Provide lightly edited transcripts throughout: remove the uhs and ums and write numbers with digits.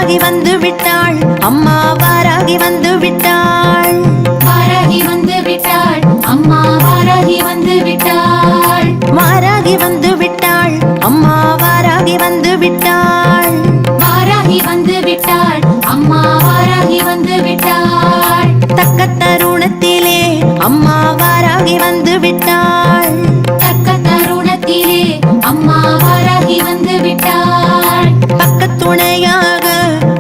வாராகி வந்து விட்டாள், அம்மா வாராகி வந்து விட்டாள். வாராகி வந்து விட்டாள், அம்மா வாராகி வந்து விட்டாள். வாராகி வந்து விட்டாள், அம்மா வாராகி வந்து விட்டாள். வாராகி வந்து விட்டாள், அம்மா வாராகி வந்து விட்டாள். தக்க தருணத்திலே அம்மா வாராகி வந்து விட்டாள். தக்க தருணத்திலே அம்மா வாராகி வந்து விட்டாள். பக்கத்துணையாக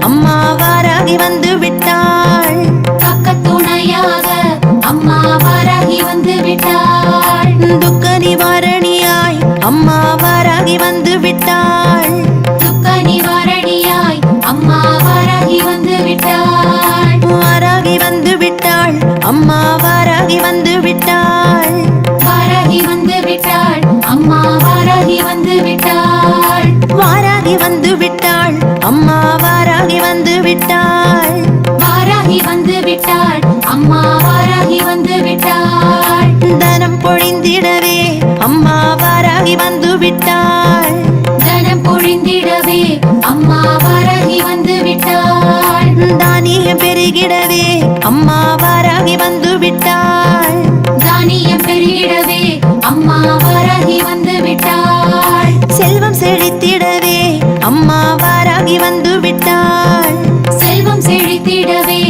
அம்மா வாராகி வந்து விட்டாள். பக்கத்துணையாக அம்மா வாராகி வந்து விட்டாள். துக்க நிவாரணியாய் அம்மா வாராகி வந்து விட்டாள். துக்க நிவாரணியாய் அம்மா வாராகி வந்து விட்டாள். வாராகி வந்து விட்டாள், அம்மா வாராகி வந்து விட்டாள். வாராகி வந்து விட்டாள், அம்மா வாராகி வந்து விட்டாள். வாராகி வந்து விட்டாள், அம்மா வாராகி வந்து விட்டாள். வாராகி வந்து விட்டாள், அம்மா வாராகி வந்து விட்டாள். தனம் பொழிந்திடவே அம்மா வாராகி வந்து விட்டாள். தனம் பொழிந்திடவே அம்மா வாராகி வந்து விட்டாள். தானியம் பெருகிடவே அம்மா வாராகி வந்து விட்டாள். தானியம் பெருகிடவே அம்மா வாராகி வந்து விட்டாள். செல்வம் செழித்திடவே அம்மா வாராகி வந்து விட்டாள். செல்வம் செழித்திடவே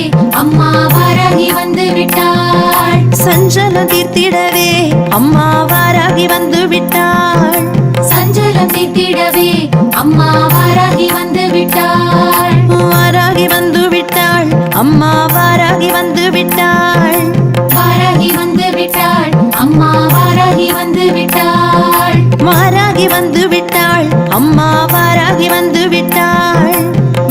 அம்மா வாராகி வந்து விட்டாள். சஞ்சலம் தீர்த்திடவே அம்மா வாராகி வந்து விட்டாள். சஞ்சலம் தீர்த்திடவே அம்மா வாராகி வந்து விட்டாள். வாராகி வந்து விட்டாள், அம்மா வாராகி வந்து விட்டாள். வாராகி வந்து விட்டாள், அம்மா வாராகி வந்து விட்டாள். வாராகி வந்து விட்டாள், அம்மா வாராகி வந்து விட்டாள்.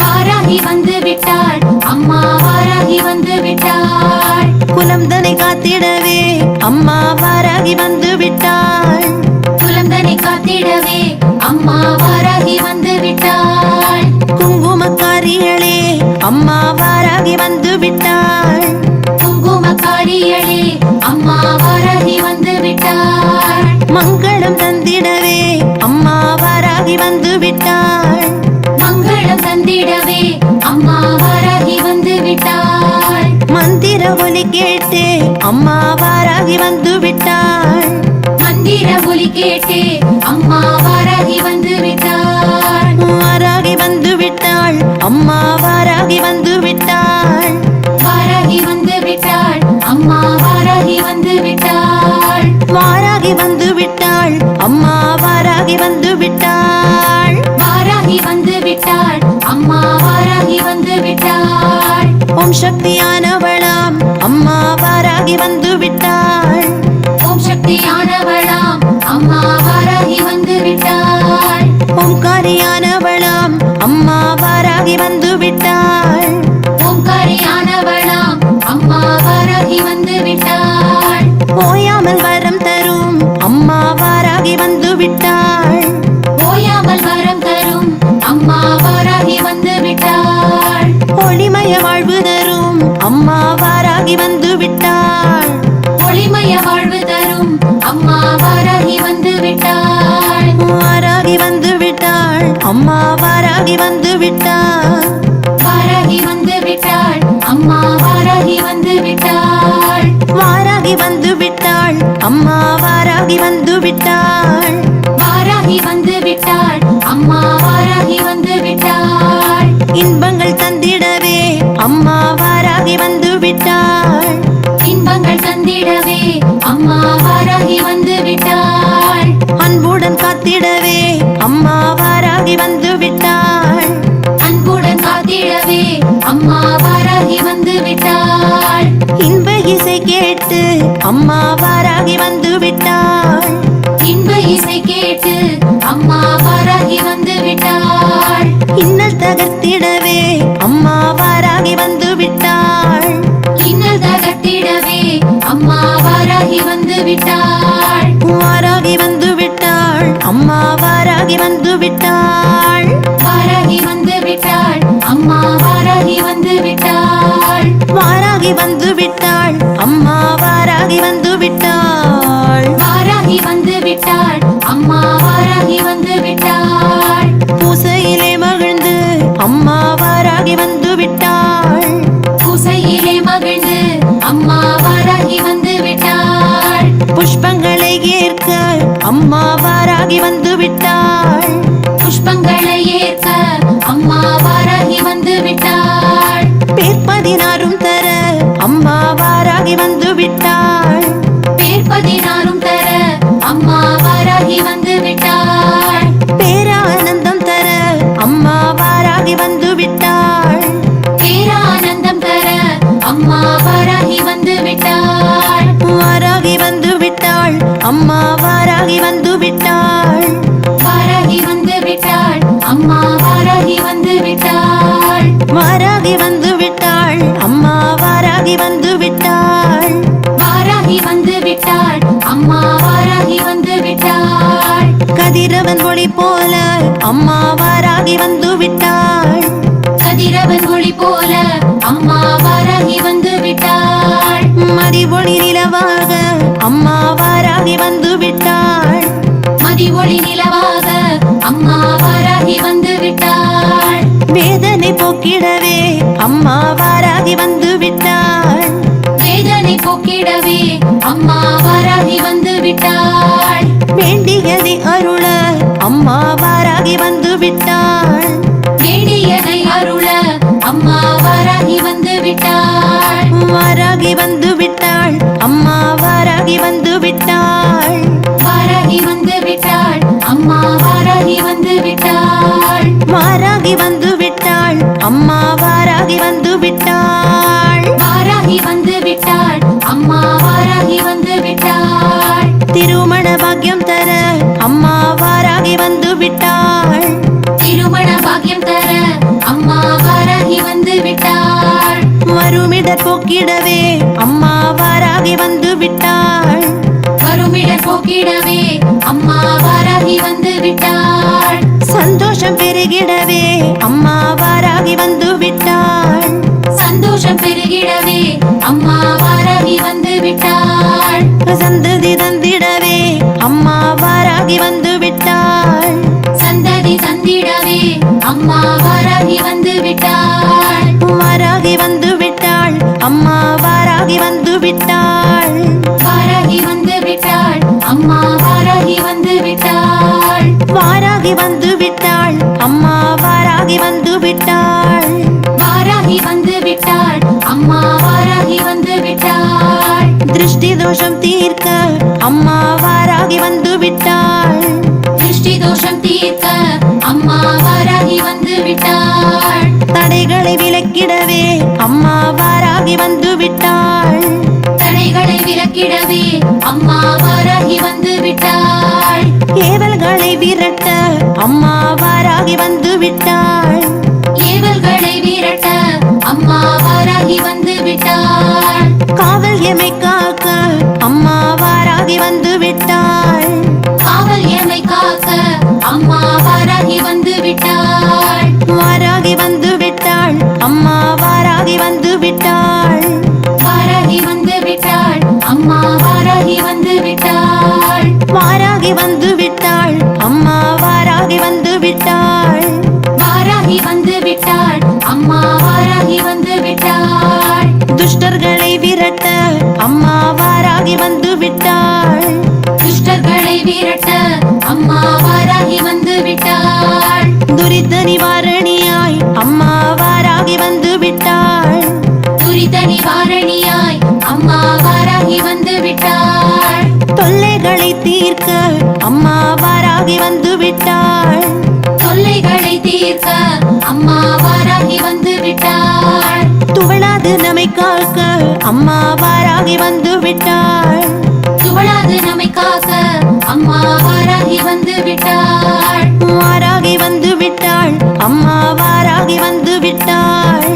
வாராகி வந்து விட்டாள், அம்மா வாராகி வந்து விட்டாள். குலம் தனை காத்திடவே அம்மா வாராகி வந்து விட்டாள். குலந்தனை காத்திடவே அம்மா வாராகி வந்து விட்டாள். குங்குமக்காரிகளே அம்மா வாராகி வந்து விட்டாள். குங்குமக்காரிகளே அம்மா வாராகி வந்து விட்டாள். மங்களம் தந்திடவே அம்மா வாராகி வந்து விட்டாள். மங்களம் தந்திடவே அம்மா வாராகி வந்து விட்டாள். மந்திர ஒலி கேட்டு அம்மா வாராகி வந்து விட்டாள். மந்திர ஒலி கேட்டு அம்மா வாராகி வந்து விட்டாள். வாராகி வந்து விட்டாள், அம்மா வாராகி வந்து விட்டாள். வாராகி வந்து விட்டாள், அம்மா வாராகி வந்து விட்டாள். வாராகி வந்து விட்டாள், அம்மா வாராகி வந்து விட்டாள். வாராகி வந்து விட்டாள், அம்மா வாராகி வந்து விட்டாள். ஓம் சக்தியானவளாம் அம்மா வாராகி வந்து விட்டாள். ஓம் சக்தியானவளாம் அம்மா வாராகி வந்து விட்டாள். ஓம்காரியானவளாம் அம்மா வாராகி வந்து விட்டாள். ஓம்காரியானவளாம் அம்மா வாராகி வந்து விட்டாள். ஓயாமல் வரம் தரும் அம்மா வாராகி வந்து விட்டாள். ஓயாமல் வரம் தரும் அம்மா வாராகி வந்து விட்டாள். ஒளிமய வாழ்வு தரும் அம்மா வாராகி வந்து விட்டாள். ஒளிமய வாழ்வு தரும் அம்மா வாராகி வந்து விட்டாள். வாராகி வந்து விட்டாள், அம்மா வாராகி வந்து விட்டாள். வாராகி வந்து விட்டாள், அம்மா வாராகி வந்து விட்டாள். வாராகி வந்து விட்டாள், அம்மா வாராகி வந்து விட்டாள். வாராகி வந்து விட்டாள், அம்மா வாராகி வந்து விட்டாள். இன்பங்கள் தந்திடவே அம்மா வாராகி வந்து விட்டாள். இன்பங்கள் தந்திடவே அம்மா வாராகி வந்து விட்டாள். அன்புடன் காத்திடவே அம்மா வாராகி வந்து விட்டாள். அன்புடன் காத்திடவே அம்மா வாராகி வந்து விட்டாள். இன்ப இசை கேட்டு அம்மா வாராகி வந்து விட்டாள். இன்ப இசை கேட்டு அம்மா வாராகி வந்து விட்டாள். இன்னல் தகர்த்திடவே அம்மா வாராகி வந்து விட்டாள். இன்னல் தகர்த்திடவே அம்மா வாராகி வந்து விட்டாள். வாராகி வந்து விட்டாள், அம்மா வாராகி வந்து விட்டாள். வாராகி வந்து விட்டாள், அம்மா வாராகி வந்து விட்டாள். வாராகி வந்து விட்டாள், அம்மா வாராகி வந்து விட்டாள். வாராகி வந்து விட்டாள், அம்மா வாராகி வந்து விட்டாள். பூசையிலே மகிழ்ந்து அம்மா வாராகி வாராகி வந்து விட்டாள் அம்மா வாராகி வந்து விட்டாள் வாராகி வந்து விட்டாள் அம்மா வாராகி வந்து விட்டாள் கதிரவன் ஒளி போல அம்மா வாராகி வந்து விட்டாள் கதிரவன் ஒளி போல அம்மா வாராகி வந்து விட்டாள் மதி ஒளி நிலவாக அம்மா வாராகி வந்து விட்டாள் மதி ஒளி நிலவாக அம்மா வாராகி வந்து விட்டாள் வேதனை போக்கிடவே அம்மா வாராகி வந்து விட்டாள் வேதனை போக்கிடவே அம்மா வாராகி வந்து விட்டாள் வேண்டியதை அருள அம்மா வாராகி வந்து விட்டாள் வேண்டியதை அருள அம்மா வாராகி வந்து விட்டாள் வாராகி வந்து விட்டாள் அம்மா வாராகி வந்து விட்டாள் வாராகி வந்து விட்டாள் அம்மா வாராகி வந்து விட்டாள் வாராகி வந்து விட்டாள் அம்மா வாராகி வந்து விட்டாள் வாராகி வந்து விட்டாள் அம்மா வாராகி வந்து விட்டாள் திருமண பாக்கியம் தர அம்மா வாராகி வந்து விட்டாள் திருமண பாக்கியம் தர அம்மா வாராகி வந்து விட்டாள் வருமிடர் போக்கிடவே அம்மா வாராகி வந்து விட்டாள் வருமிடர் போக்கிடவே அம்மா வாராகி வந்து விட்டாள் சந்தோஷம் பெருகிடவே அம்மா வாராகி வந்து விட்டாள் சந்தோஷம் பெருகிடவே அம்மா வாராகி வந்து விட்டாள் சந்ததி தந்திடவே அம்மா வாராகி வந்து விட்டாள் சந்ததி தந்திடவே அம்மா வாராகி வந்து விட்டாள் வாராகி வந்து விட்டாள் அம்மா வாராகி வந்து விட்டாள் வாராகி வந்து விட்டாள் அம்மா வாராகி வந்து விட்டாள் வாராகி வந்து விட்டாள் அம்மா வாராகி வந்து விட்டாள் வாராகி வந்து விட்டாள் அம்மா வாராகி வந்து விட்டாள் திருஷ்டி தோஷம் தீர்க்க அம்மா வாராகி வந்து விட்டாள் திருஷ்டி தோஷம் தீர்க்க அம்மா வாராகி வந்து விட்டாள் தடைகளை விலக்கிடவே அம்மா வாராகி வந்து விட்டாள் தடைகளை விலக்கிடவே அம்மா வாராகி வந்து விட்டாள் ஏவல்களை விரட்ட அம்மா வாராகி வந்து விட்டாள் ஏவல்களை விரட்ட அம்மா வாராகி வந்து விட்டாள் காவல் எமை காக்க அம்மா வாராகி வந்து விட்டாள் காவல் எமை காக்க அம்மா வாராகி வந்து விட்டாள் வாராகி வந்து விட்டாள் அம்மா வாராகி வந்து விட்டாள் வாராகி வந்து விட்டாள் அம்மா வாராகி வந்து விட்டாள் வாராகி வந்து விட்டாள் அம்மா வாராகி வந்து விட்டாள் வாராகி வந்து விட்டாள் அம்மா வாராகி வந்து விட்டாள் துஷ்டர்களை விரட்ட அம்மா வாராகி வந்து விட்டாள் துஷ்டர்களை விரட்ட அம்மா வாராகி வந்து விட்டாள் துரித நிவாரணியாய் அம்மா வாராகி வந்து விட்டாள் துரித நிவாரணியாய் அம்மா வாராகி வந்து விட்டாள் தொல்லைகளை தீர்க்க அம்மா வாராகி வந்து விட்டாள் தொல்லைகளை தீர்க்க அம்மா வாராகி வந்து விட்டாள் துவளாது நம்மை காக்க அம்மா வாராகி வந்து விட்டாள் துவளாது நம்மை காக்க அம்மா வாராகி வந்து விட்டாள் வாராகி வந்து விட்டாள் அம்மா வாராகி வந்து விட்டாள்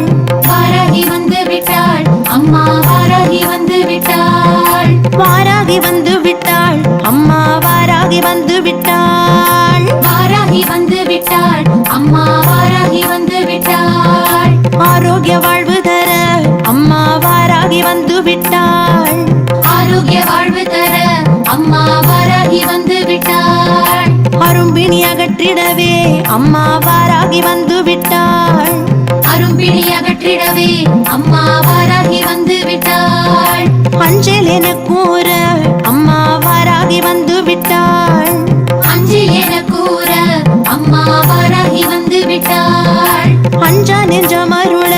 வாராகி வந்து விட்டாள் அம்மா வாராகி வந்து விட்டாள் வாராகி வந்து விட்டாள் அம்மா வாராகி வந்து விட்டாள் வாராகி வந்து விட்டாள் அம்மா வாராகி வந்து விட்டாள் ஆரோக்கிய வாழ்வு தர அம்மா வாராகி வந்து விட்டாள் ஆரோக்கிய வாழ்வு தர அம்மா வாராகி வந்து விட்டாள் அரும்பிணி அகற்றிடவே அம்மா வாராகி வந்து விட்டாள் அரும்பிணி அகற்றிடவே அம்மா வாராகி வந்து விட்டாள் அஞ்சல் என கூற அம்மா வாராகி வந்து விட்டாள் அஞ்சில் என கூற அம்மா வாராகி வந்து விட்டாள் அஞ்சா நெஞ்சம் அருள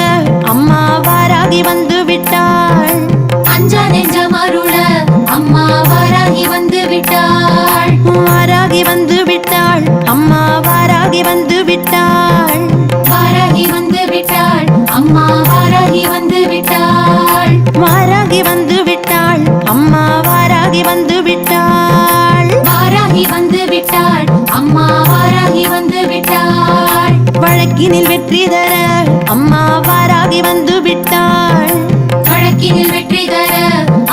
அம்மா வாராகி வந்து விட்டாள் அஞ்சா நெஞ்சம் அருள அம்மா வாராகி வந்து விட்டாள் வாராகி வந்து விட்டாள் அம்மா வாராகி வந்து விட்டாள் வாராகி வந்து விட்டாள் அம்மா வாராகி வந்து விட்டாள் வாராகி வந்து விட்டாள் அம்மா வாராகி வந்து விட்டாள் வாராகி வந்து விட்டாள் அம்மா வாராகி வந்து விட்டாள் வழக்கினில் வெற்றி தர அம்மா வாராகி வந்து விட்டாள். வழக்கினில் வெற்றி தர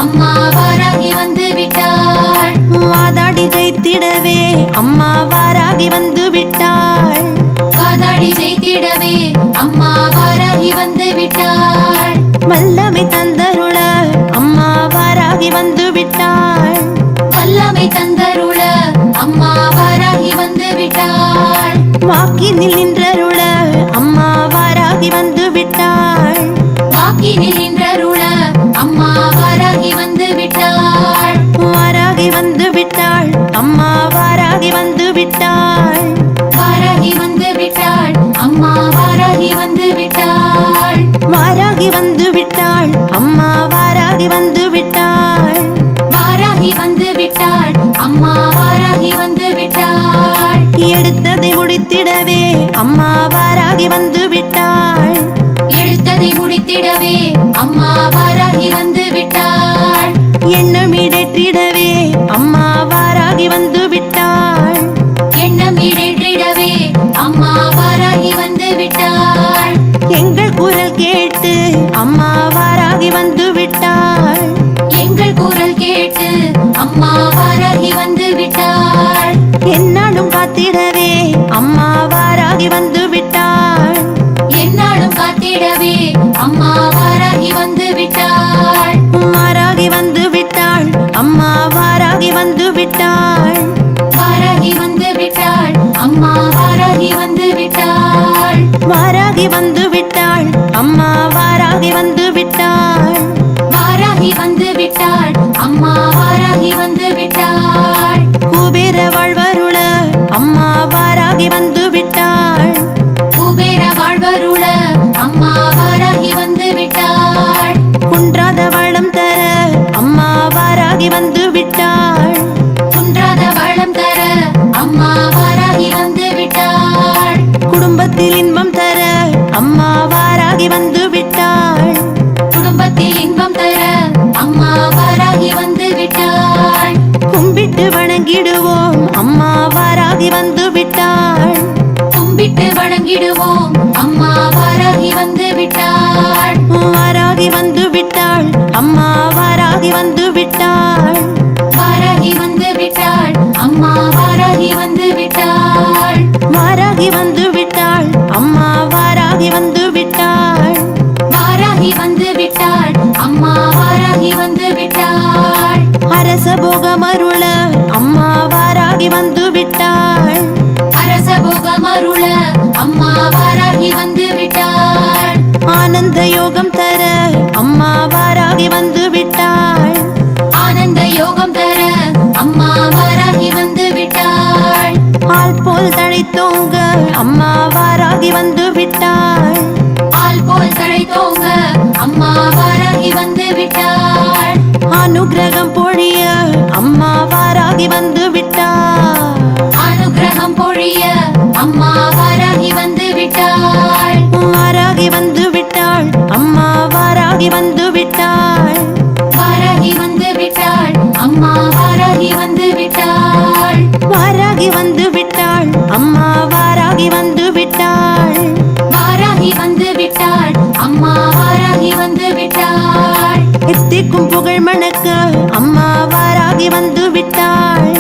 அம்மா வாராகி வந்து விட்டாள். வாதாடி ஜெயித்திடவே அம்மா வாராகி வந்து விட்டாள். வாதாடி ஜெயித்திடவே அம்மா வாராகி வந்து விட்டாள். வல்லமை தந்தருள அம்மா வாராகி வந்து விட்டாள். வல்லமை தந்தருள அம்மா வாராகி வந்து விட்டாள். வாக்கினில் நின்றருள அம்மா வாராகி வந்து விட்டாள். வாக்கினில் நின்றருள அம்மா வாராகி வந்து விட்டாள். வாராகி வந்து விட்டாள் அம்மா வாராகி வந்து விட்டாள். வாராகி வந்து விட்டாள் அம்மா வாராகி வந்து விட்டாள். வாராகி வந்து விட்டாள் அம்மா வாராகி வந்து விட்டாள். வாராகி வந்து விட்டாள் அம்மா வாராகி வந்து விட்டாள். எடுத்ததை முடித்திடவே அம்மா வாராகி வந்து விட்டாள். எடுத்ததை முடித்திடவே அம்மா வாராகி வந்து விட்டாள். எண்ணம் இடற்றிடவே அம்மா வாராகி வந்து விட்டாள். எண்ணம் ஈடேற்றிடவே அம்மா வாராகி வந்து விட்டாள். எங்கள் குரல் கேட்டு அம்மா வாராகி வந்து விட்டாள். எங்கள் குரல் கேட்டு அம்மா வாராகி வந்து விட்டாள். என்னாலும் காத்திடவே அம்மா வாராகி வந்து விட்டாள். என்னாலும் காத்திடவே அம்மா வாராகி வந்து விட்டாள். வாராகி வந்து விட்டாள் அம்மா வாராகி வந்து விட்டாள். வாராகி வந்து விட்டாள் அம்மா வாராகி வந்து விட்டாள். வாராகி வந்து விட்டாள் அம்மா வாராகி வந்து விட்டாள். வாராகி வந்து விட்டாள் அம்மா வாராகி வந்து விட்டாள். குபேர வாழ்வருள அம்மா வாராகி வந்து விட்டாள். குபேர வாழ்வருள அம்மா வாராகி வந்து விட்டாள். குன்றாத வளம் தர அம்மா வாராகி வந்து விட்டாள். குன்றாத வளம் தர அம்மா வாராகி வந்து விட்டாள். குடும்பத்தில் இன்பம் தர அம்மா வாராகி வந்து விட்டாள். குடும்பத்தில் இன்பம் தர அம்மா வாராகி வந்து விட்டாள். கும்பிட்டு வணங்கிடுவோம் அம்மா வாராகி வந்து விட்டாள். கும்பிட்டு வணங்கிடுவோம் அம்மா வாராகி வந்து விட்டாள். வாராகி வந்து விட்டாள் அம்மா வாராகி வந்து விட்டாள். வாராகி வந்து விட்டாள் அம்மா வாராகி வந்து விட்டாள். வாராகி வந்து விட்டாள் அம்மா வாராகி வந்து விட்டாள். வாராகி வந்து விட்டாள் அம்மா வாராகி வந்து விட்டாள். அரச போகம் அருள அம்மா வாராகி வந்து விட்டாள். அரச போகம் அருள அம்மா வாராகி வந்து விட்டாள். ஆனந்த யோகம் தர அம்மா வாராகி வந்து விட்டாள். ஆனந்த யோகம் தர அம்மா வாராகி வந்து விட்டாள். ஆள் போல் தழைத்தோங்க அம்மா வாராகி வந்து விட்டாள். ஆள் போல் தழைத்தோங்க அம்மா வாராகி வந்து விட்டாள். அனுக்கிரகம் பொழிய அம்மா வாராகி வந்து விட்டாள். அனுக்கிரகம் பொழிய அம்மா வாராகி வந்து விட்டாள். வாராகி வந்து விட்டாள் அம்மா வாராகி வந்து விட்டாள். வாராகி வந்து விட்டாள் அம்மா வாராகி வந்து விட்டாள். வாராகி வந்து விட்டாள் அம்மா வாராகி வந்து விட்டாள். வாராகி வந்து விட்டாள் அம்மா வாராகி வந்து விட்டாள். எத்திக்கும் புகழ் மணக்க அம்மா வாராகி வந்து விட்டாள்.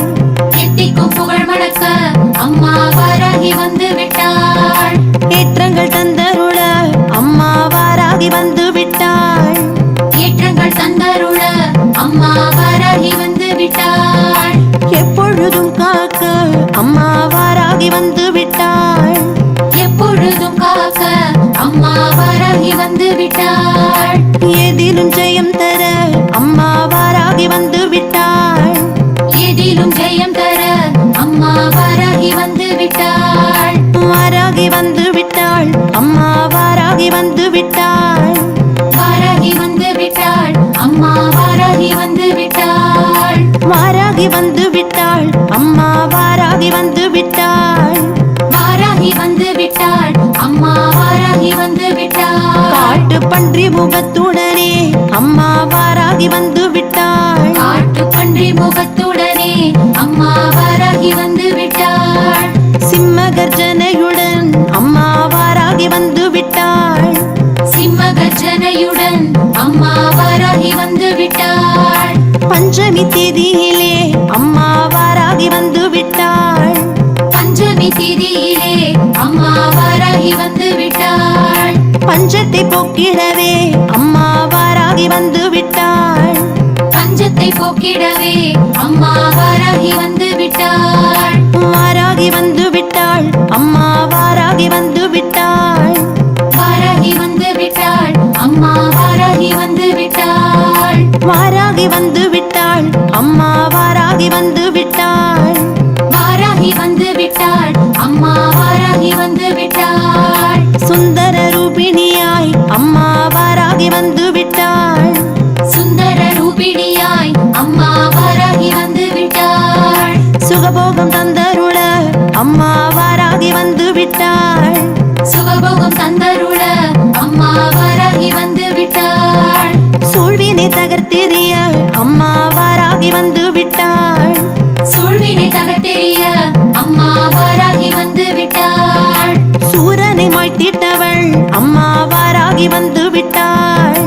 எத்திக்கும் புகழ் மணக்க அம்மா வாராகி வந்து விட்டாள். ஏற்றங்கள் தந்தருள அம்மா வாராகி வந்து விட்டாள். ஏற்றங்கள் தந்தருள அம்மா வாராகி வந்து விட்டாள். எப்பொழுதும் காக்க அம்மா வாராகி வந்து விட்டாள். எப்பொழுதும் காக்க அம்மா வாராகி வந்து விட்டாள். எதிலும் ஜெயம் தர அம்மா வாராகி வந்து விட்டாள். எதிலும் ஜெயம் தர அம்மா வாராகி வந்து விட்டாள். வாராகி வந்து விட்டாள் அம்மா வாராகி வந்து விட்டாள். வாராகி வந்து விட்டாள் அம்மா வாராகி வந்து விட்டாள். வாராகி வந்து விட்டாள் அம்மா வாராகி வந்து விட்டாள். வாராகி வந்து விட்டாள் அம்மா வாராகி வந்து விட்டாள். காட்டு பன்றி முகத்துடனே அம்மா வாராகி வந்து விட்டாள். காட்டு பன்றி முகத்துடனே அம்மா வாராகி வந்து விட்டாள். சிம்ம கர்ஜனையுடன் அம்மா வாராகி வந்து விட்டாள். பஞ்சமி தேதியிலே அம்மா வாராகி வந்து விட்டாள். பஞ்சமி திதியிலே அம்மா வாராகி வந்து விட்டாள். பஞ்சத்தை போக்கிடவே அம்மா வாராகி வந்து விட்டாள். பஞ்சத்தை போக்கிடவே அம்மா வாராகி வந்து விட்டாள். வாராகி வந்து விட்டாள் அம்மா வாராகி வந்து விட்டாள். வாராகி வந்து விட்டாள் அம்மா வாராகி வந்து விட்டாள். வாராகி வந்து விட்டாள் அம்மா வாராகி வந்து விட்டாள். வாராகி வந்து விட்டாள் அம்மா வாராகி வந்து விட்டாள். சுந்தர ரூபிணியாய் அம்மா வாராகி வந்து விட்டாள். சுந்தர ரூபிணியாய் அம்மா வாராகி வந்து விட்டாள். சுகபோகம் தந்தருள அம்மா வாராகி வந்து விட்டாள். சுகபோகம் தந்தருள அம்மா வாராகி வந்து விட்டாள். சூழ்வினை தகர்த்தெறிய அம்மா வாராகி வந்து விட்டாள். சூழ்வினை தகர்த்தெறிய அம்மா வாராகி வந்து விட்டாள். சூரனை மாய்த்திட்டவள் அம்மா வாராகி வந்து விட்டாள்.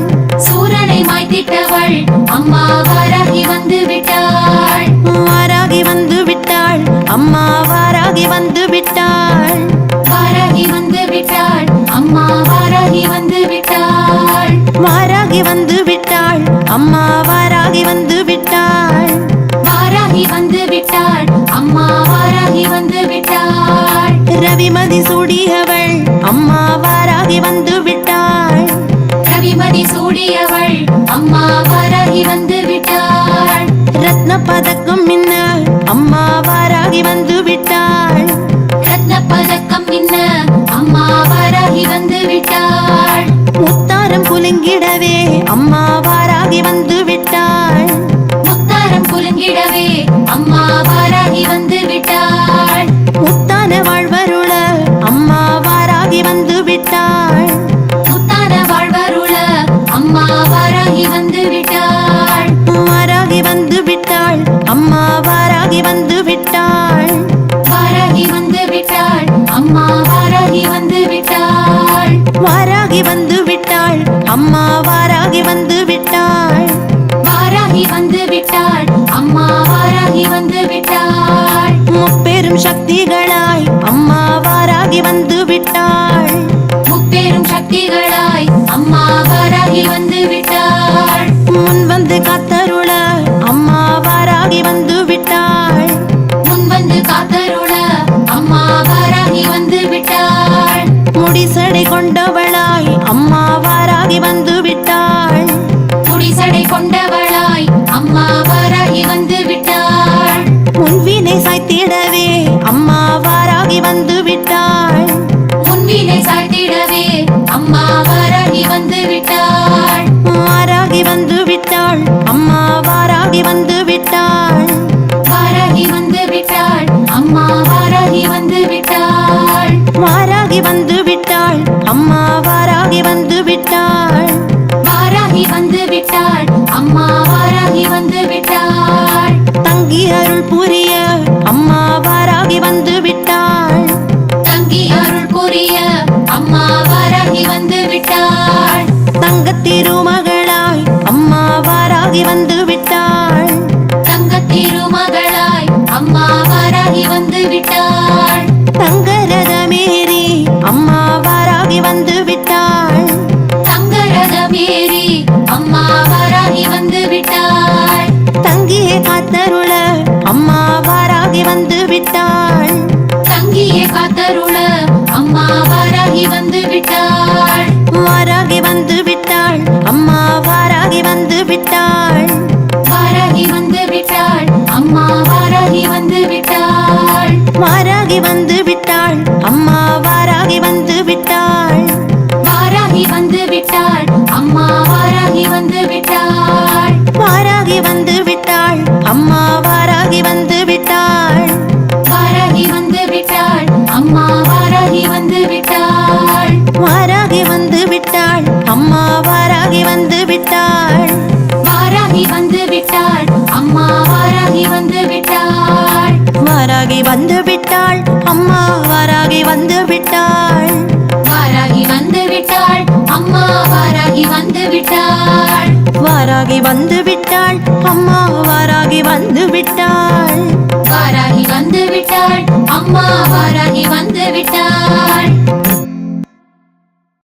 சூரனை மாய்த்திட்டவள் அம்மா வாராகி வந்து விட்டாள். வாராகி வந்து விட்டாள் அம்மா வாராகி வந்து விட்டாள். வாராகி வந்து விட்டாள் அம்மா வாராகி வந்து விட்டாள். வாராகி வந்து விட்டாள் அம்மா வாராகி வந்து விட்டாள். வாராகி வந்து விட்டாள் அம்மா வாராகி வந்து விட்டாள். ரவிமதி சூடியவள் அம்மா வாராகி வந்து விட்டாள். ரவிமதி சூடியவள் அம்மா வாராகி வந்து விட்டாள். ரத்ன பதக்கம் மின்ன அம்மா வாராகி வந்து விட்டாள். ரத்ன பதக்கம் மின்ன அம்மா வாராகி வந்து விட்டாள். முத்தாரம் குலுங்கிடவே அம்மா வாராகி வந்து விட்டாள். முத்தாரம் குலுங்கிடவே அம்மா வாராகி வந்து விட்டாள். முத்தான வாழ்வருள அம்மா வாராகி வந்து விட்டாள். முத்தான வாழ்வருள அம்மா வாராகி வந்து விட்டாள். வாராகி வந்து விட்டாள் அம்மா வாராகி வந்து விட்டாள். வாராகி வந்து விட்டாள் அம்மா வாராகி வந்து விட்டாள். வாராகி வந்து விட்டாள் அம்மா வாராகி வந்து விட்டாள். வாராகி வந்து விட்டாள் அம்மா வாராகி வந்து விட்டாள். முப்பெரும் சக்திகளாய் அம்மா வாராகி வந்து விட்டாள். முப்பெரும் சக்திகளாய் அம்மா வாராகி வந்து விட்டாள். முன் வந்து காத்தருள அம்மா வாராகி வந்து விட்டாள். முன் வந்து காத்தருள அம்மா வாராகி வந்து விட்டாள். முடிசடை கொண்டவளாய் அம்மா வாராகி வந்து விட்டாள். முடிசடை கொண்டவளாய் அம்மா வாராகி வந்து விட்டாள். முன்வினை சாய்த்திடவே அம்மா வாராகி வந்து விட்டாள். முன்வினை சாய்த்திடவே அம்மா வாராகி வந்து விட்டாள். வாராகி வந்து விட்டாள் அம்மா வாராகி வந்து விட்டாள். வாராகி வந்து விட்டாள் அம்மா வாராகி வந்து விட்டாள். வாராகி வந்து விட்டாள் அம்மா வாராகி வந்து விட்டாள். வாராகி வந்து விட்டாள் அம்மா வாராகி வந்து விட்டாள். தங்கி அருள் புரிய அம்மா வாராகி வந்து விட்டாள். தங்கி அருள் புரிய அம்மா வாராகி வந்து விட்டாள். தங்கத் திருமகளாய் அம்மா வாராகி வந்து விட்டாள். தங்கத் திருமகளாய் அம்மா வாராகி வந்து விட்டாள். தங்கரதமேறி அம்மா வாராகி வந்து விட்டாள். தங்கரதமேறி அம்மா வாராகி வந்து விட்டாள். தங்கியே காத்தருள அம்மா வாராகி வந்து விட்டாள். தங்கியே காத்தருள அம்மா வாராகி வந்து விட்டாள். வாராகி வந்து விட்டாள் அம்மா வாராகி வந்து விட்டாள். வாராகி வந்து விட்டாள் அம்மா வாராகி வந்து விட்டாள். வாராகி வந்து விட்டாள் அம்மா வாராகி வந்து விட்டாள். வாராகி வந்து விட்டாள் அம்மா வாராகி வந்து விட்டாள். வாராகி வந்து விட்டாள் அம்மா வாராகி வந்து விட்டாள். வாராகி வந்து விட்டாள் அம்மா வாராகி வந்து விட்டாள். வாராகி வந்து விட்டாள் அம்மா வாராகி வந்து விட்டாள். வாராகி வந்து விட்டாள் அம்மா வாராகி வந்து விட்டாள். வாராகி வந்து விட்டாள் அம்மா வாராகி வந்து விட்டாள். வாராகி வந்து விட்டாள் அம்மா வாராகி வந்து விட்டாள். வாராகி வந்து விட்டாள் அம்மா வந்து விட்டாள் வாராகி வந்து விட்டாள் அம்மா வாராகி வந்து விட்டாள்